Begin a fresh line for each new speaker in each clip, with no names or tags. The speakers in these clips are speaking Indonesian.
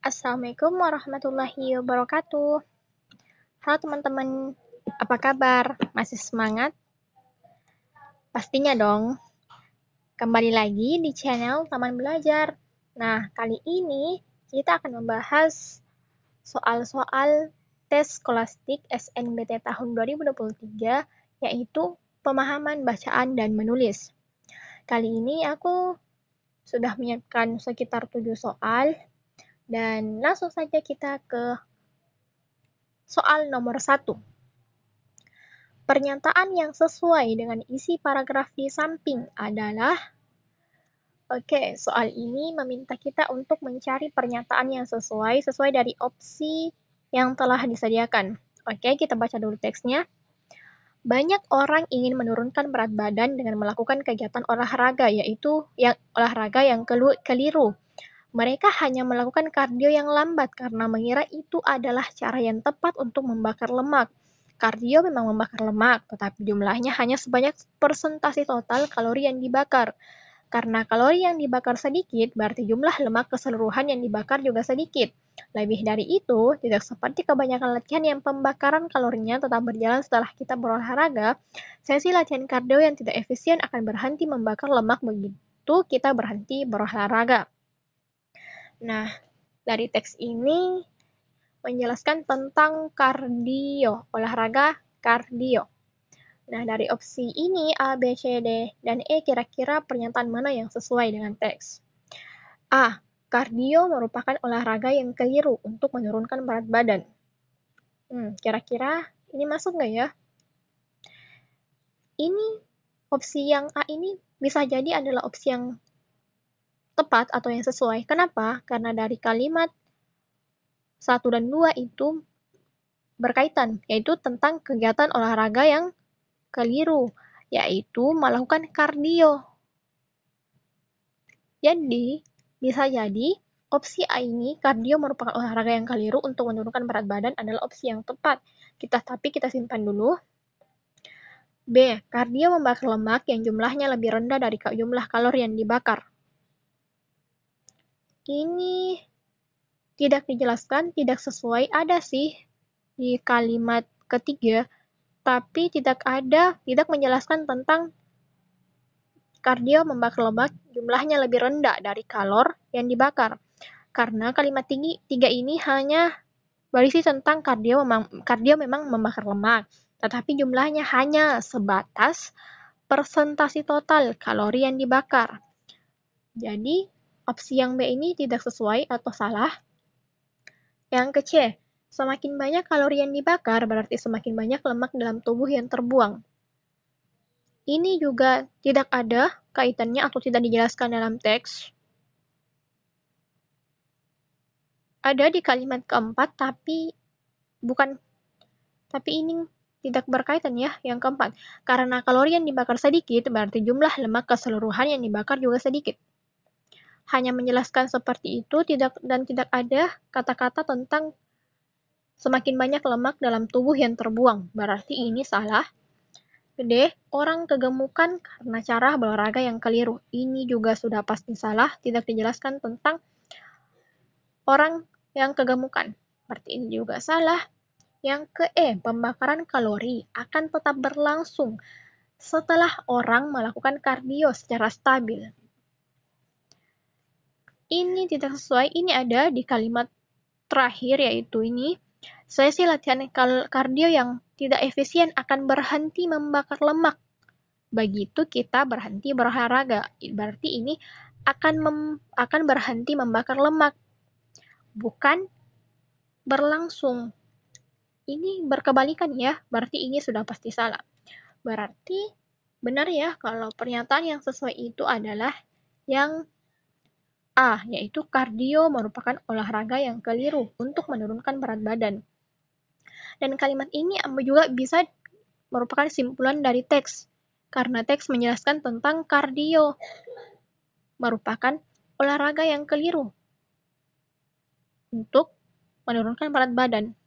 Assalamualaikum warahmatullahi wabarakatuh. Halo teman-teman, apa kabar? Masih semangat? Pastinya dong. Kembali lagi di channel Taman Belajar. Nah, kali ini kita akan membahas soal-soal tes skolastik SNBT tahun 2023, yaitu pemahaman bacaan dan menulis. Kali ini aku sudah menyiapkan sekitar 7 soal, dan langsung saja kita ke soal nomor 1. Pernyataan yang sesuai dengan isi paragraf di samping adalah. Oke, soal ini meminta kita untuk mencari pernyataan yang sesuai dari opsi yang telah disediakan. Oke, kita baca dulu teksnya. Banyak orang ingin menurunkan berat badan dengan melakukan kegiatan olahraga, yaitu olahraga yang keliru. Mereka hanya melakukan kardio yang lambat karena mengira itu adalah cara yang tepat untuk membakar lemak. Kardio memang membakar lemak, tetapi jumlahnya hanya sebanyak persentase total kalori yang dibakar. Karena kalori yang dibakar sedikit, berarti jumlah lemak keseluruhan yang dibakar juga sedikit. Lebih dari itu, tidak seperti kebanyakan latihan yang pembakaran kalorinya tetap berjalan setelah kita berolahraga, sesi latihan kardio yang tidak efisien akan berhenti membakar lemak begitu kita berhenti berolahraga. Nah, dari teks ini menjelaskan tentang kardio, olahraga kardio. Nah, dari opsi ini A, B, C, D, dan E kira-kira pernyataan mana yang sesuai dengan teks? A. Kardio merupakan olahraga yang keliru untuk menurunkan berat badan. Kira-kira ini masuk nggak ya? Ini opsi yang A ini bisa jadi adalah opsi yang tepat atau yang sesuai. Kenapa? Karena dari kalimat 1 dan 2 itu berkaitan, yaitu tentang kegiatan olahraga yang keliru, yaitu melakukan kardio. Jadi, bisa jadi opsi A ini, kardio merupakan olahraga yang keliru untuk menurunkan berat badan, adalah opsi yang tepat. Tapi kita simpan dulu. B. Kardio membakar lemak yang jumlahnya lebih rendah dari jumlah kalori yang dibakar. Ini tidak dijelaskan, tidak sesuai, ada sih di kalimat ketiga, tapi tidak menjelaskan tentang kardio membakar lemak jumlahnya lebih rendah dari kalori yang dibakar. Karena kalimat tiga ini hanya berisi tentang kardio memang membakar lemak, tetapi jumlahnya hanya sebatas persentase total kalori yang dibakar. Jadi, opsi yang B ini tidak sesuai atau salah. Yang ke C, semakin banyak kalori yang dibakar, berarti semakin banyak lemak dalam tubuh yang terbuang. Ini juga tidak ada kaitannya atau tidak dijelaskan dalam teks. Ada di kalimat keempat, tapi ini tidak berkaitan ya, yang keempat. Karena kalori yang dibakar sedikit, berarti jumlah lemak keseluruhan yang dibakar juga sedikit. Hanya menjelaskan seperti itu, tidak ada kata-kata tentang semakin banyak lemak dalam tubuh yang terbuang. Berarti ini salah. D. Orang kegemukan karena cara berolahraga yang keliru. Ini juga sudah pasti salah, tidak dijelaskan tentang orang yang kegemukan. Berarti ini juga salah. Yang ke E, pembakaran kalori akan tetap berlangsung setelah orang melakukan kardio secara stabil. Ini tidak sesuai, ini ada di kalimat terakhir, yaitu ini, sesi latihan kardio yang tidak efisien akan berhenti membakar lemak. Begitu kita berhenti berolahraga, berarti ini akan berhenti membakar lemak, bukan berlangsung. Ini berkebalikan ya, berarti ini sudah pasti salah. Berarti benar ya kalau pernyataan yang sesuai itu adalah yang A, yaitu kardio merupakan olahraga yang keliru untuk menurunkan berat badan. Dan kalimat ini juga bisa merupakan simpulan dari teks, karena teks menjelaskan tentang kardio merupakan olahraga yang keliru untuk menurunkan berat badan.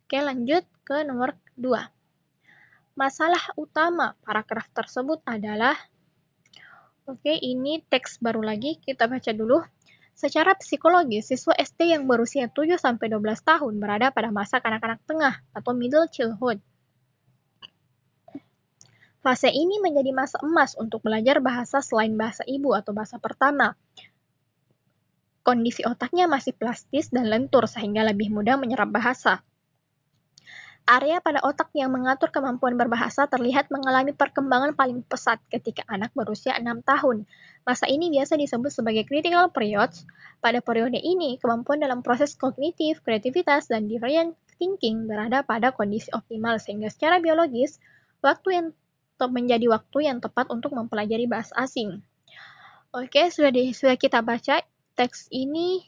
Oke, lanjut ke nomor 2. Masalah utama paragraf tersebut adalah, ini teks baru lagi, kita baca dulu. Secara psikologis, siswa SD yang berusia 7-12 tahun berada pada masa kanak-kanak tengah atau middle childhood. Fase ini menjadi masa emas untuk belajar bahasa selain bahasa ibu atau bahasa pertama. Kondisi otaknya masih plastis dan lentur sehingga lebih mudah menyerap bahasa. Area pada otak yang mengatur kemampuan berbahasa terlihat mengalami perkembangan paling pesat ketika anak berusia 6 tahun. Masa ini biasa disebut sebagai critical periods. Pada periode ini, kemampuan dalam proses kognitif, kreativitas, dan divergent thinking berada pada kondisi optimal sehingga secara biologis, menjadi waktu yang tepat untuk mempelajari bahasa asing. Oke, sudah kita baca. Teks ini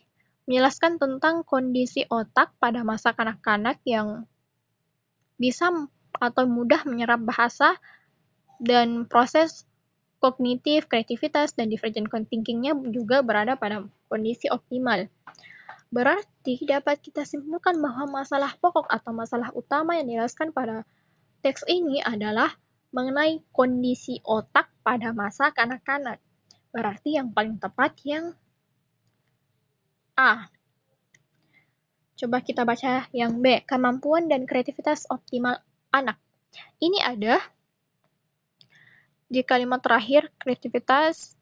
menjelaskan tentang kondisi otak pada masa kanak-kanak yang bisa atau mudah menyerap bahasa dan proses kognitif, kreativitas, dan divergent thinking-nya juga berada pada kondisi optimal. Berarti dapat kita simpulkan bahwa masalah pokok atau masalah utama yang dijelaskan pada teks ini adalah mengenai kondisi otak pada masa kanak-kanak. Berarti yang paling tepat yang A. Coba kita baca yang B, kemampuan dan kreativitas optimal anak. Ini ada di kalimat terakhir, kreativitas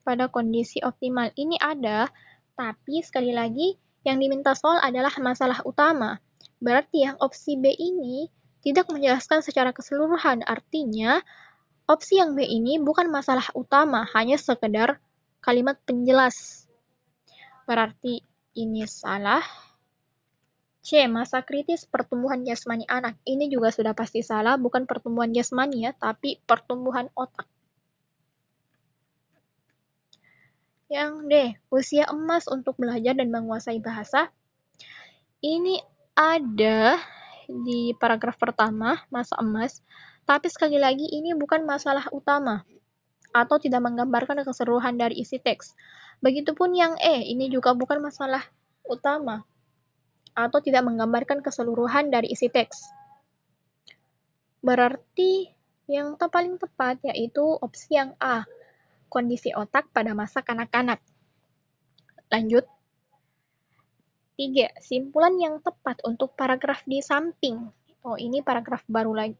pada kondisi optimal. Ini ada, tapi sekali lagi yang diminta soal adalah masalah utama. Berarti yang opsi B ini tidak menjelaskan secara keseluruhan. Artinya, opsi yang B ini bukan masalah utama, hanya sekedar kalimat penjelas. Berarti ini salah. C. Masa kritis pertumbuhan jasmani anak. Ini juga sudah pasti salah, bukan pertumbuhan jasmani ya, tapi pertumbuhan otak. Yang D. Usia emas untuk belajar dan menguasai bahasa. Ini ada di paragraf pertama, masa emas, tapi sekali lagi ini bukan masalah utama atau tidak menggambarkan keseluruhan dari isi teks. Begitupun yang E, ini juga bukan masalah utama atau tidak menggambarkan keseluruhan dari isi teks. Berarti yang paling tepat yaitu opsi yang A, kondisi otak pada masa kanak-kanak. Lanjut. 3. Simpulan yang tepat untuk paragraf di samping. Oh, ini paragraf baru lagi,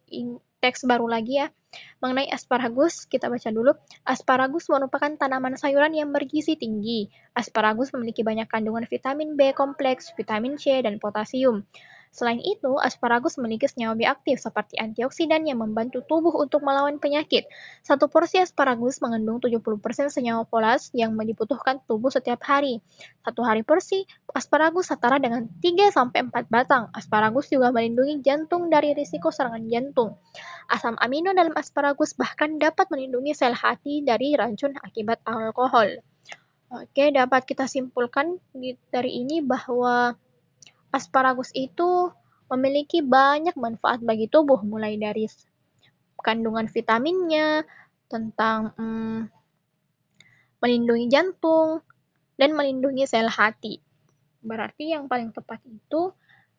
teks baru lagi ya. Mengenai asparagus, kita baca dulu. Asparagus merupakan tanaman sayuran yang bergizi tinggi. Asparagus memiliki banyak kandungan vitamin B kompleks, vitamin C, dan potasium. Selain itu, asparagus memiliki senyawa bioaktif seperti antioksidan yang membantu tubuh untuk melawan penyakit. Satu porsi asparagus mengandung 70% senyawa folat yang dibutuhkan tubuh setiap hari. Satu hari porsi asparagus setara dengan 3-4 batang. Asparagus juga melindungi jantung dari risiko serangan jantung. Asam amino dalam asparagus bahkan dapat melindungi sel hati dari racun akibat alkohol. Oke, dapat kita simpulkan dari ini bahwa asparagus itu memiliki banyak manfaat bagi tubuh, mulai dari kandungan vitaminnya, tentang melindungi jantung, dan melindungi sel hati. Berarti yang paling tepat itu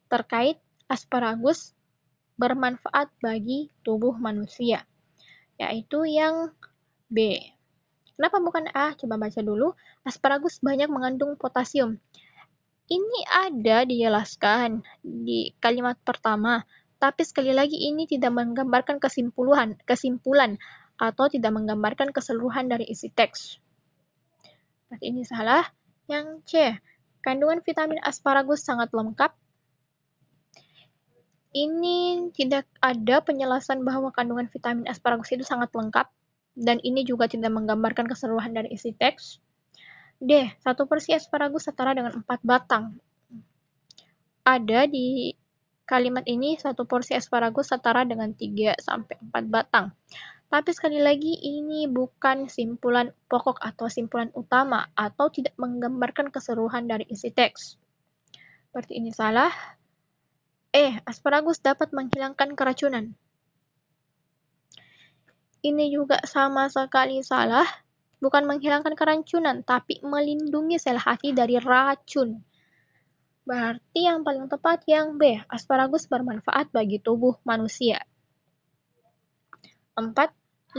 terkait asparagus bermanfaat bagi tubuh manusia, yaitu yang B. Kenapa bukan A? Coba baca dulu. Asparagus banyak mengandung potasium. Ini ada dijelaskan di kalimat pertama, tapi sekali lagi ini tidak menggambarkan kesimpulan atau tidak menggambarkan keseluruhan dari isi teks. Berarti ini salah. Yang C, kandungan vitamin asparagus sangat lengkap. Ini tidak ada penjelasan bahwa kandungan vitamin asparagus itu sangat lengkap, dan ini juga tidak menggambarkan keseluruhan dari isi teks. D, satu porsi asparagus setara dengan 4 batang. Ada di kalimat ini satu porsi asparagus setara dengan 3-4 batang. Tapi sekali lagi ini bukan simpulan pokok atau simpulan utama atau tidak menggambarkan keseluruhan dari isi teks. Berarti ini salah. Asparagus dapat menghilangkan keracunan. Ini juga sama sekali salah. Bukan menghilangkan keracunan, tapi melindungi sel hati dari racun. Berarti yang paling tepat yang B, asparagus bermanfaat bagi tubuh manusia. 4.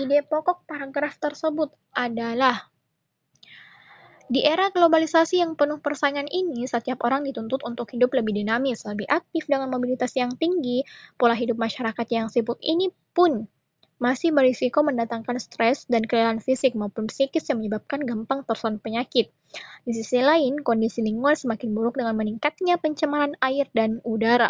Ide pokok paragraf tersebut adalah Di era globalisasi yang penuh persaingan ini, setiap orang dituntut untuk hidup lebih dinamis, lebih aktif dengan mobilitas yang tinggi. Pola hidup masyarakat yang sibuk ini pun masih berisiko mendatangkan stres dan kelelahan fisik maupun psikis yang menyebabkan gampang terserang penyakit. Di sisi lain, kondisi lingkungan semakin buruk dengan meningkatnya pencemaran air dan udara.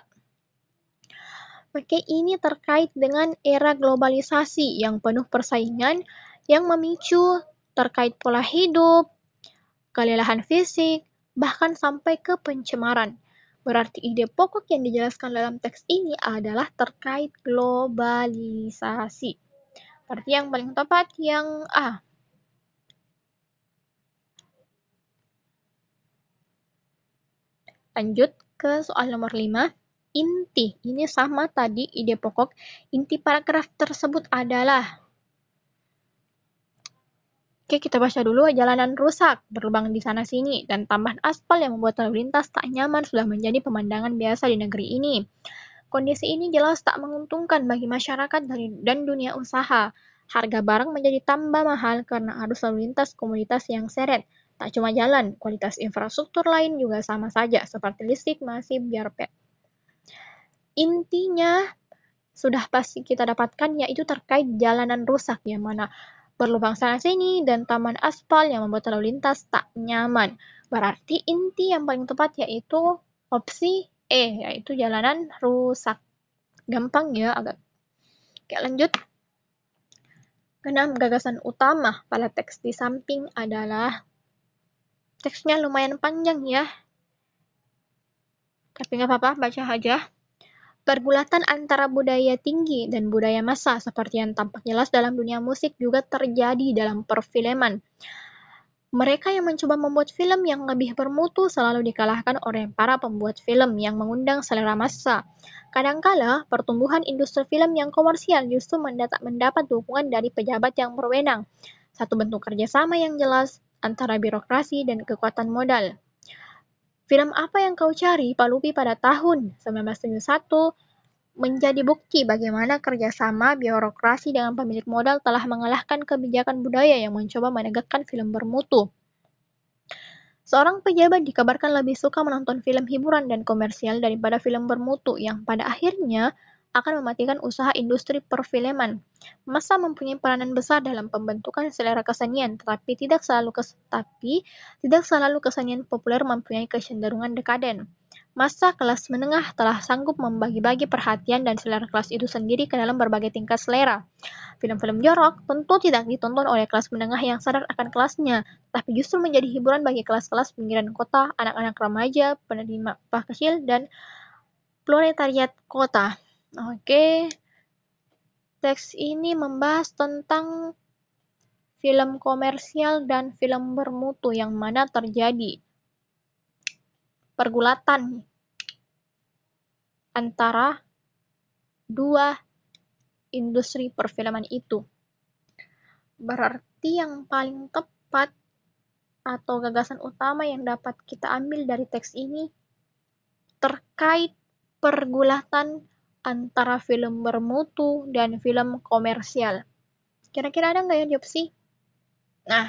Oke, ini terkait dengan era globalisasi yang penuh persaingan yang memicu terkait pola hidup, kelelahan fisik, bahkan sampai ke pencemaran. Berarti ide pokok yang dijelaskan dalam teks ini adalah terkait globalisasi. Berarti yang paling tepat yang A. Lanjut ke soal nomor 5. Inti, ini sama tadi ide pokok. Inti paragraf tersebut adalah Oke, kita baca dulu. Jalanan rusak, berlubang di sana-sini, dan tambahan aspal yang membuat lalu lintas tak nyaman sudah menjadi pemandangan biasa di negeri ini. Kondisi ini jelas tak menguntungkan bagi masyarakat dan dunia usaha. Harga barang menjadi tambah mahal karena arus lalu lintas komoditas yang seret. Tak cuma jalan, kualitas infrastruktur lain juga sama saja, seperti listrik masih biarpet. Intinya sudah pasti kita dapatkan yaitu terkait jalanan rusak yang mana berlubang sana-sini dan taman aspal yang membuat lalu lintas tak nyaman. Berarti inti yang paling tepat yaitu opsi E, yaitu jalanan rusak. Gampang ya, agak. Oke, lanjut. Keenam, gagasan utama pada teks di samping adalah teksnya lumayan panjang ya. Tapi nggak apa-apa, baca aja. Pergulatan antara budaya tinggi dan budaya massa seperti yang tampak jelas dalam dunia musik juga terjadi dalam perfilman. Mereka yang mencoba membuat film yang lebih bermutu selalu dikalahkan oleh para pembuat film yang mengundang selera massa. Kadangkala, pertumbuhan industri film yang komersial justru mendapat dukungan dari pejabat yang berwenang. Satu bentuk kerjasama yang jelas antara birokrasi dan kekuatan modal. Film apa yang kau cari, Pak Lupi, pada tahun 1971 menjadi bukti bagaimana kerjasama birokrasi dengan pemilik modal telah mengalahkan kebijakan budaya yang mencoba menegakkan film bermutu. Seorang pejabat dikabarkan lebih suka menonton film hiburan dan komersial daripada film bermutu yang pada akhirnya akan mematikan usaha industri perfilman. Massa mempunyai peranan besar dalam pembentukan selera kesenian, tetapi tidak selalu kesenian populer mempunyai kecenderungan dekaden. Massa kelas menengah telah sanggup membagi-bagi perhatian dan selera kelas itu sendiri ke dalam berbagai tingkat selera. Film-film jorok tentu tidak ditonton oleh kelas menengah yang sadar akan kelasnya, tapi justru menjadi hiburan bagi kelas-kelas pinggiran kota, anak-anak remaja, penerima upah kecil, dan proletariat kota. Oke, teks ini membahas tentang film komersial dan film bermutu yang mana terjadi pergulatan antara dua industri perfilman itu. Berarti yang paling tepat atau gagasan utama yang dapat kita ambil dari teks ini terkait pergulatan antara film bermutu dan film komersial. Kira-kira ada nggak ya di opsi? Nah,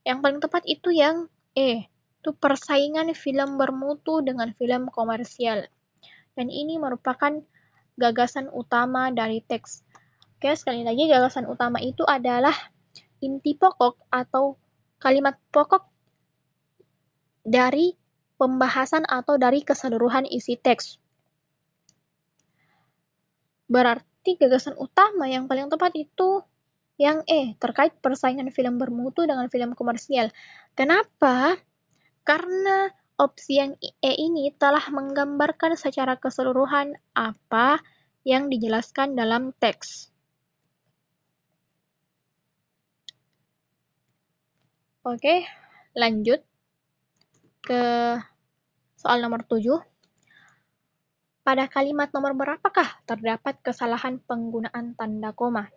yang paling tepat itu yang E, itu persaingan film bermutu dengan film komersial. Dan ini merupakan gagasan utama dari teks. Oke, sekali lagi gagasan utama itu adalah inti pokok atau kalimat pokok dari pembahasan atau dari keseluruhan isi teks. Berarti gagasan utama yang paling tepat itu yang E, terkait persaingan film bermutu dengan film komersial. Kenapa? Karena opsi yang E ini telah menggambarkan secara keseluruhan apa yang dijelaskan dalam teks. Oke, lanjut ke soal nomor 7. Pada kalimat nomor berapakah terdapat kesalahan penggunaan tanda koma?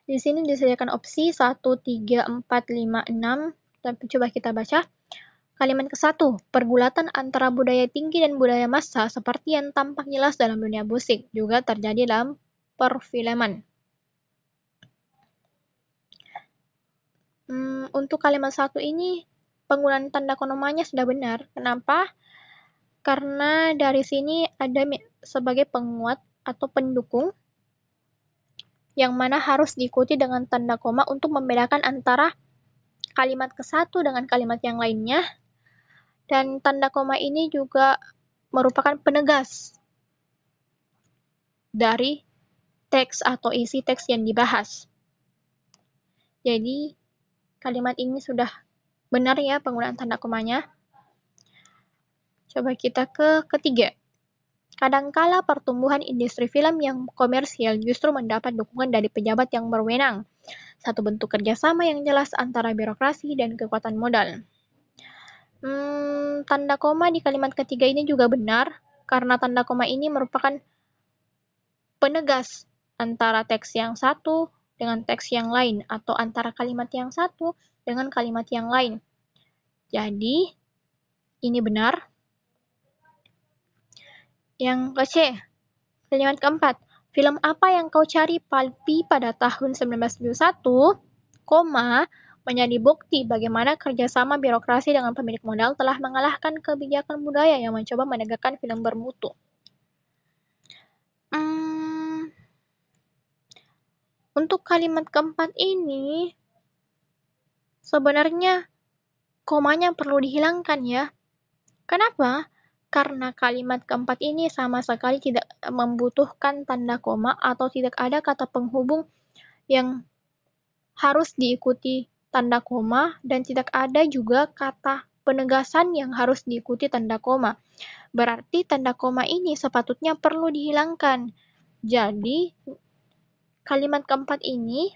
Di sini disediakan opsi 1, 3, 4, 5, 6. Coba kita baca. Kalimat ke-1, pergulatan antara budaya tinggi dan budaya massa seperti yang tampak jelas dalam dunia musik juga terjadi dalam perfilman. Untuk kalimat 1 ini penggunaan tanda komanya sudah benar. Kenapa? Karena dari sini ada sebagai penguat atau pendukung yang mana harus diikuti dengan tanda koma untuk membedakan antara kalimat ke-1 dengan kalimat yang lainnya. Dan tanda koma ini juga merupakan penegas dari teks atau isi teks yang dibahas. Jadi, kalimat ini sudah benar ya penggunaan tanda komanya. Coba kita ke ketiga. Kadangkala pertumbuhan industri film yang komersial justru mendapat dukungan dari pejabat yang berwenang. Satu bentuk kerjasama yang jelas antara birokrasi dan kekuatan modal. Tanda koma di kalimat ketiga ini juga benar, karena tanda koma ini merupakan penegas antara teks yang satu dengan teks yang lain, atau antara kalimat yang satu dengan kalimat yang lain. Jadi, ini benar. Yang ke-C, kalimat keempat. Film apa yang kau cari Palpi pada tahun 1971, menjadi bukti bagaimana kerjasama birokrasi dengan pemilik modal telah mengalahkan kebijakan budaya yang mencoba menegakkan film bermutu. Untuk kalimat keempat ini, sebenarnya komanya perlu dihilangkan ya. Kenapa? Karena kalimat keempat ini sama sekali tidak membutuhkan tanda koma atau tidak ada kata penghubung yang harus diikuti tanda koma dan tidak ada juga kata penegasan yang harus diikuti tanda koma. Berarti tanda koma ini sepatutnya perlu dihilangkan. Jadi, kalimat keempat ini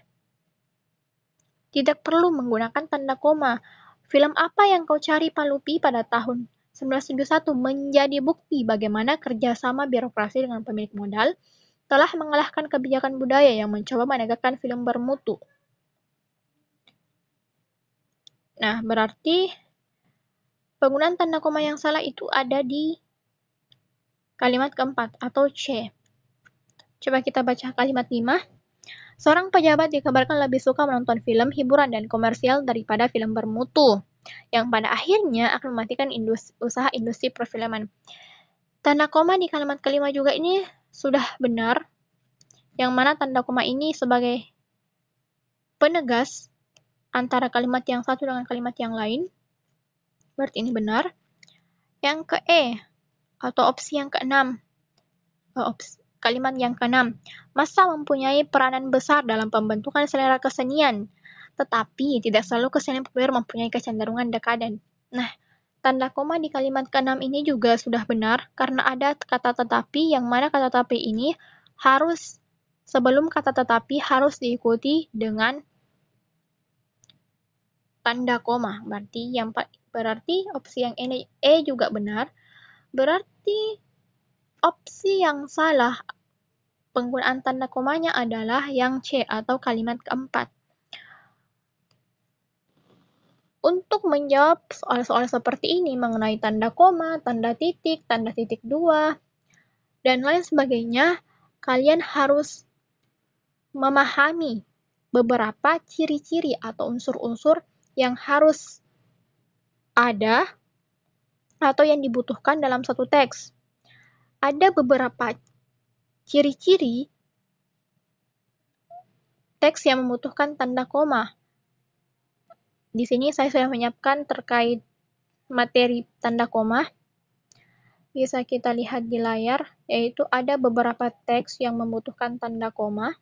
tidak perlu menggunakan tanda koma. Film apa yang kau cari Palupi pada tahun 1971 menjadi bukti bagaimana kerjasama birokrasi dengan pemilik modal telah mengalahkan kebijakan budaya yang mencoba menegakkan film bermutu. Nah, berarti penggunaan tanda koma yang salah itu ada di kalimat keempat atau C. Coba kita baca kalimat 5. Seorang pejabat dikabarkan lebih suka menonton film hiburan dan komersial daripada film bermutu, yang pada akhirnya akan mematikan usaha industri perfilman. Tanda koma di kalimat kelima juga ini sudah benar, yang mana tanda koma ini sebagai penegas antara kalimat yang satu dengan kalimat yang lain. Berarti ini benar. Yang ke E, atau opsi yang keenam. Kalimat yang keenam. Massa mempunyai peranan besar dalam pembentukan selera kesenian, tetapi tidak selalu kesenian populer mempunyai kecenderungan dekaden. Nah, tanda koma di kalimat keenam ini juga sudah benar, karena ada kata tetapi, yang mana kata tetapi ini harus, sebelum kata tetapi harus diikuti dengan tanda koma. Berarti opsi yang E juga benar. Berarti opsi yang salah penggunaan tanda komanya adalah yang C atau kalimat keempat. Untuk menjawab soal-soal seperti ini mengenai tanda koma, tanda titik 2, dan lain sebagainya, kalian harus memahami beberapa ciri-ciri atau unsur-unsur yang harus ada atau yang dibutuhkan dalam satu teks. Ada beberapa ciri-ciri teks yang membutuhkan tanda koma. Di sini saya sudah menyiapkan terkait materi tanda koma. Bisa kita lihat di layar, yaitu ada beberapa teks yang membutuhkan tanda koma.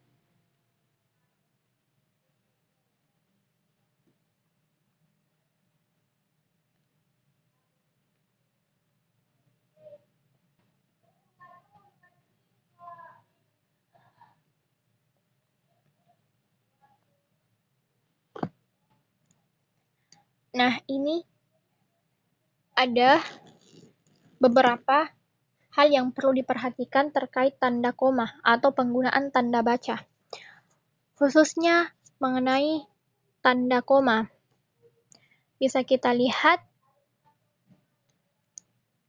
Nah, ini ada beberapa hal yang perlu diperhatikan terkait tanda koma atau penggunaan tanda baca, khususnya mengenai tanda koma. Bisa kita lihat,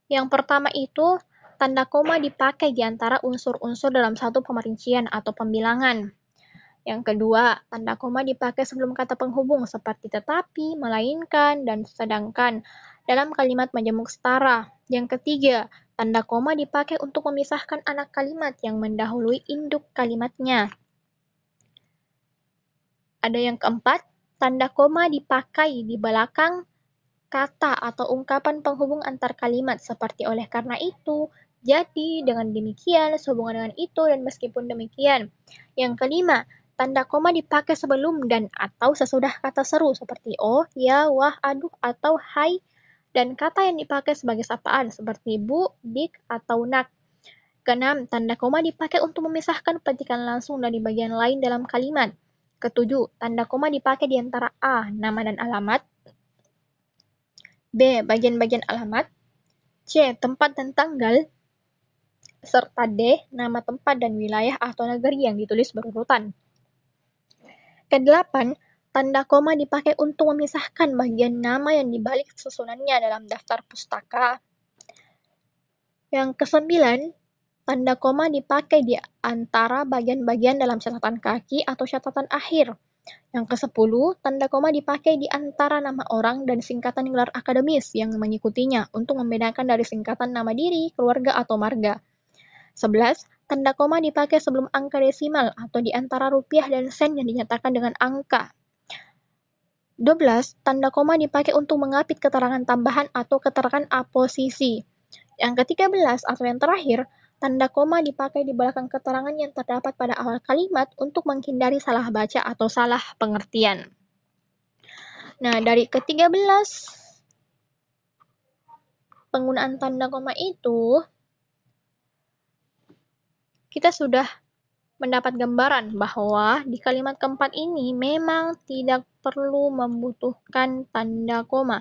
yang pertama itu tanda koma dipakai di antara unsur-unsur dalam satu pemerincian atau pembilangan. Yang kedua, tanda koma dipakai sebelum kata penghubung seperti tetapi, melainkan, dan sedangkan dalam kalimat majemuk setara. Yang ketiga, tanda koma dipakai untuk memisahkan anak kalimat yang mendahului induk kalimatnya. Ada yang keempat, tanda koma dipakai di belakang kata atau ungkapan penghubung antar kalimat seperti oleh karena itu, jadi, dengan demikian, sehubungan dengan itu, dan meskipun demikian. Yang kelima, tanda koma dipakai sebelum dan atau sesudah kata seru seperti oh, ya, wah, aduh, atau hai, dan kata yang dipakai sebagai sapaan seperti bu, dik, atau nak. Keenam, tanda koma dipakai untuk memisahkan petikan langsung dari bagian lain dalam kalimat. Ketujuh, tanda koma dipakai di antara A, nama dan alamat, B, bagian-bagian alamat, C, tempat dan tanggal, serta D, nama tempat dan wilayah atau negeri yang ditulis berurutan. Kedelapan, tanda koma dipakai untuk memisahkan bagian nama yang dibalik susunannya dalam daftar pustaka. Yang kesembilan, tanda koma dipakai di antara bagian-bagian dalam catatan kaki atau catatan akhir. Yang kesepuluh, tanda koma dipakai di antara nama orang dan singkatan gelar akademis yang mengikutinya untuk membedakan dari singkatan nama diri, keluarga, atau marga. 11. Tanda koma dipakai sebelum angka desimal atau di antara rupiah dan sen yang dinyatakan dengan angka. 12. Tanda koma dipakai untuk mengapit keterangan tambahan atau keterangan aposisi. Yang ke-13 atau yang terakhir, tanda koma dipakai di belakang keterangan yang terdapat pada awal kalimat untuk menghindari salah baca atau salah pengertian. Nah, dari ke-13 penggunaan tanda koma itu, kita sudah mendapat gambaran bahwa di kalimat keempat ini memang tidak perlu membutuhkan tanda koma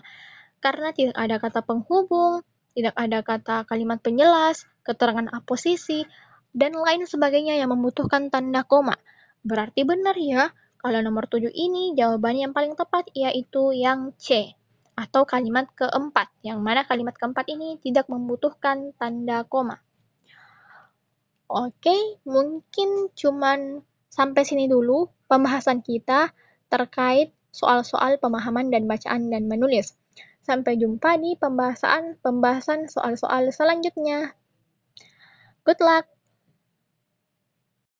karena tidak ada kata penghubung, tidak ada kata kalimat penjelas, keterangan aposisi, dan lain sebagainya yang membutuhkan tanda koma. Berarti benar ya, kalau nomor 7 ini jawaban yang paling tepat yaitu yang C, atau kalimat keempat, yang mana kalimat keempat ini tidak membutuhkan tanda koma. Oke, mungkin cuman sampai sini dulu pembahasan kita terkait soal-soal pemahaman dan bacaan dan menulis. Sampai jumpa di pembahasan soal-soal selanjutnya. Good luck!